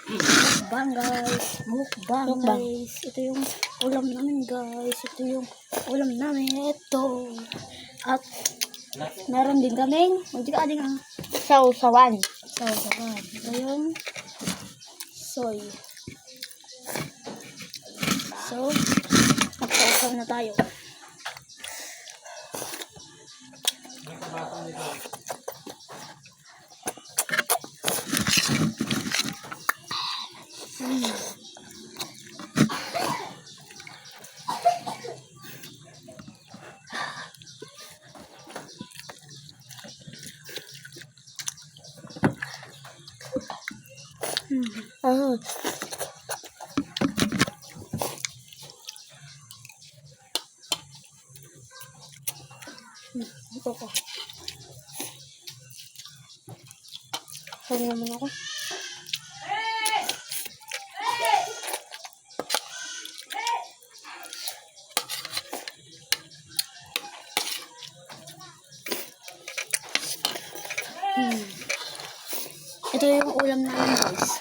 Mukbang guys. Mukbang guys. Ito yung ulam namin guys. Ito yung ulam namin. Ito. At meron din kaming magdikading ang Sausawan. sausawan. Ito yung soy. So, magpausaw na tayo. Ito ko. Sorry naman ako. Ito yung ulam namin guys.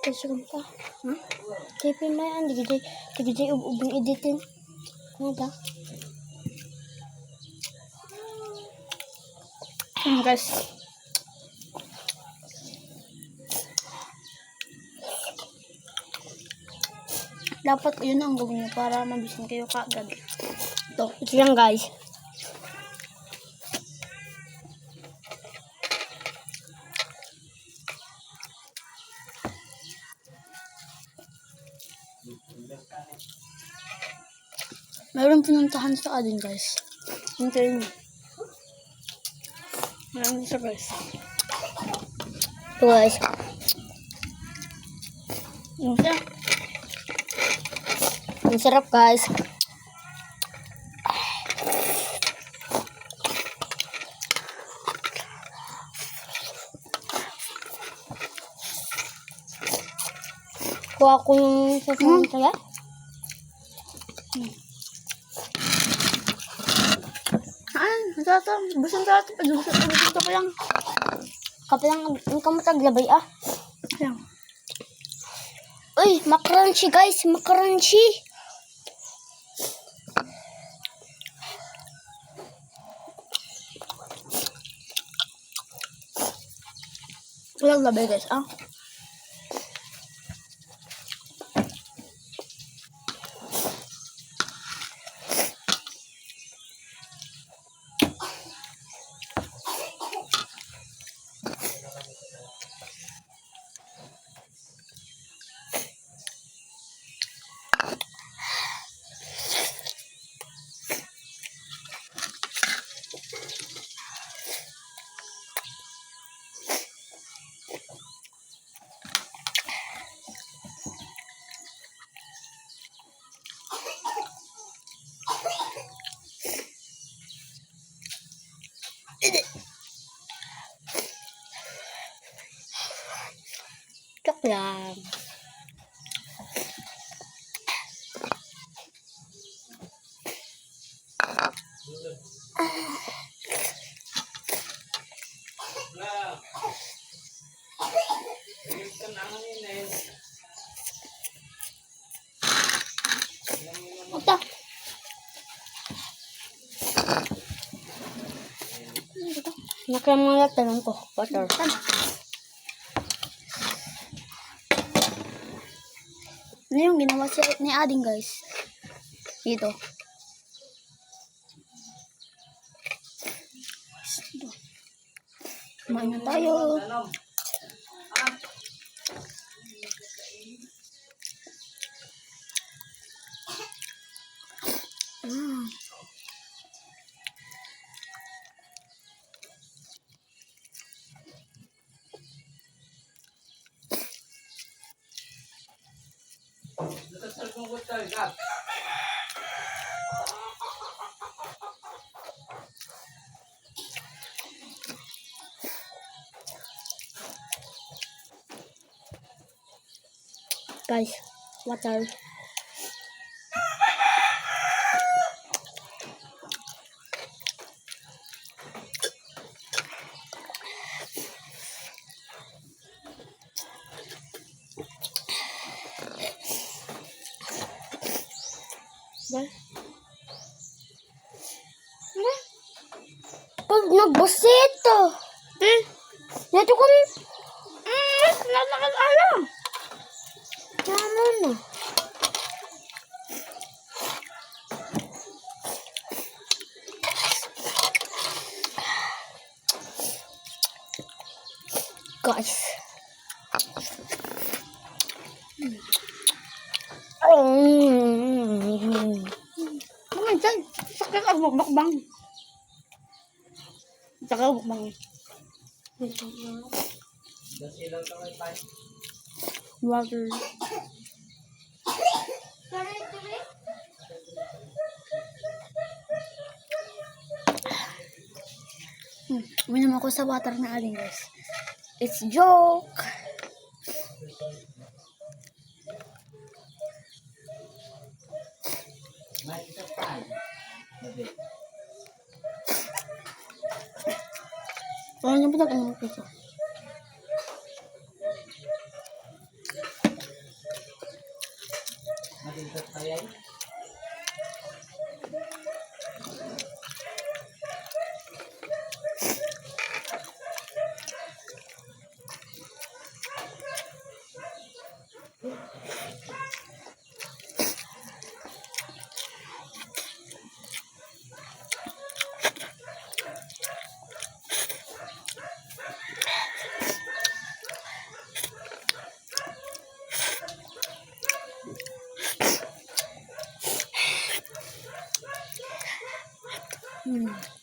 Kasi kumpa. Tapi may ang digijay ubing editin. Ano ba? Guys. Dapat yun ang gawin niyo para mabisin kayo kaagad. Ito lang guys. Mayroong pinuntahan sa atin guys. Hintayin niyo. Maraming surprise. Ito guys. Yung siya. Ang sarap guys. Kuha ko yung sasawan kaya. Masarap. Busang sarap. Gusto ko lang. Kapilang ang kamataglabay ah. Ayan. Uy, makrunchy guys, makrunchy. Walang labay guys. Chok lang. Ito. Nakamala tanong ko. Water. Ano yung ginawa ni Ading guys? Dito. Kumain na tayo. Guys, water. Pag nagbasit to. Dito ko Nalakas alam. Tama na. Guys. Mga dyan. Sakit ang mukbang. Saka mukbang. Water. Uminom ako sa water na aling guys. It's joke. Parang niya pinag-unom ko ito.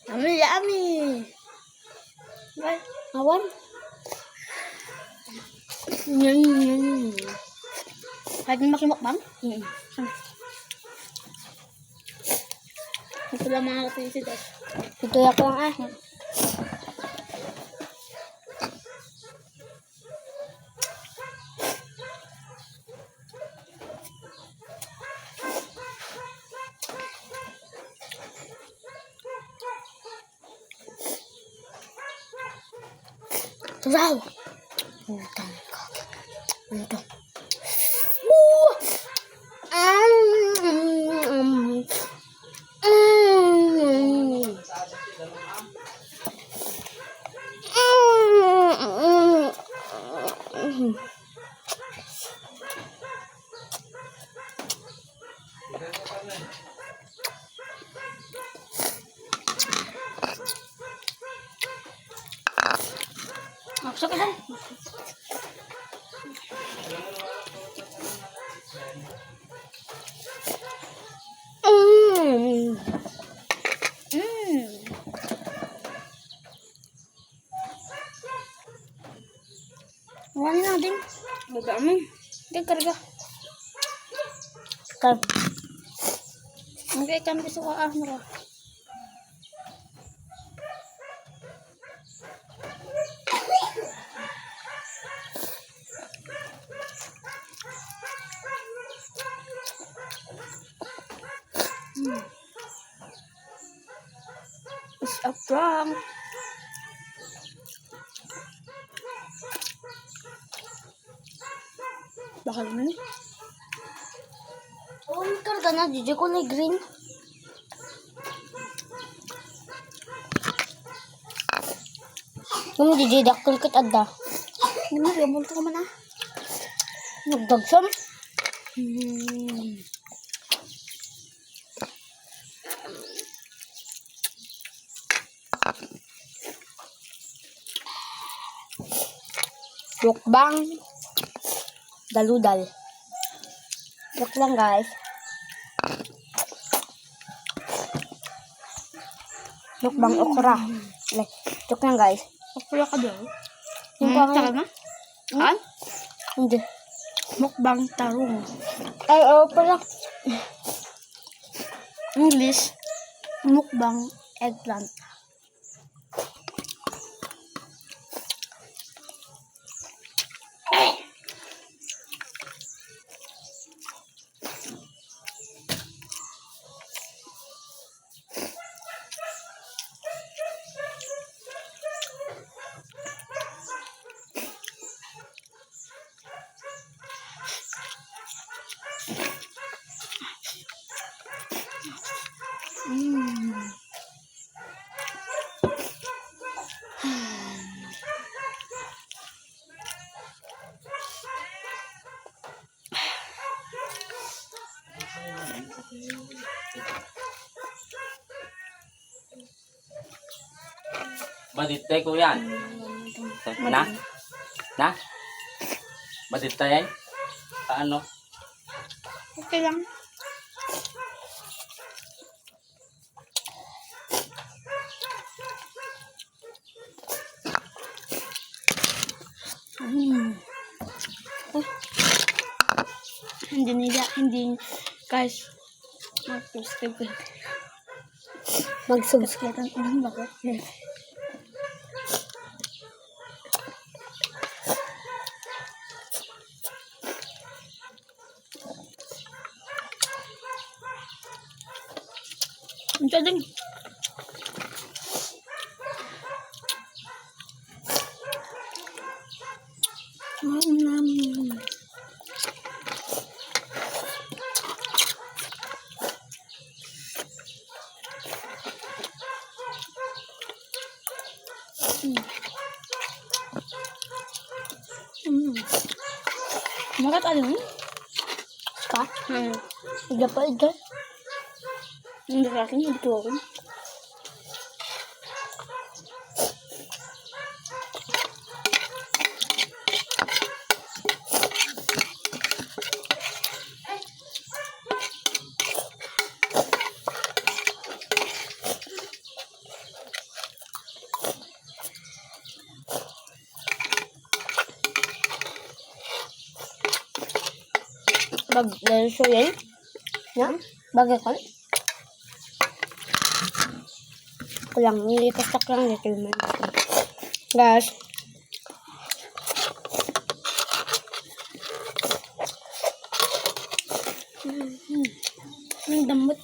Yummy, yummy. Right? Awan. Lagi makimukbang? Ito lang mga kapinsi guys. Ito ako lang Wow! Utang ka. Ito. Sakit lang. Wala natin. Madami. Hindi, karga. Okay, kami sa ka. It's a prank. Bakal mo ni? Oh, karga na. Jiji kulay green. Yung jiji dakil kit adda. Ano, remolto ka man ah. Nagdagsam. Mukbang. Daludal. Joke lang guys. Mukbang okra. Joke lang guys. Okra ka daw. Yung Tsaka parang... na? Han? Hindi. Mukbang tarong. Ay, pala. English, mukbang eggplant. Baditay ko yan. Na? Na? Baditay yan? Paano? Okay lang. Hindi, guys, mag-subscribe. Mag-subscribe. Bakit? Ang taling. Makat ano? Ka? Iga pa, iga. Hindi ka akin, hindi ko ako. Bag-leso yan. Ya? Bagay ko. Kulang, nilitastak lang dito yung mga. Guys. Ang damot.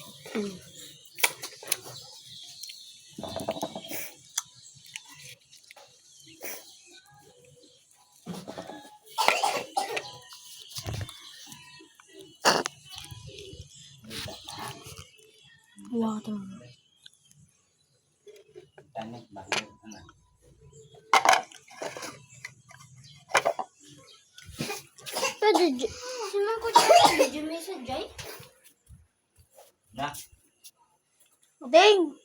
Wow, teman. Tanik banget. Pwede, siman ko dyan. Video may sa Jay. Na? Ding!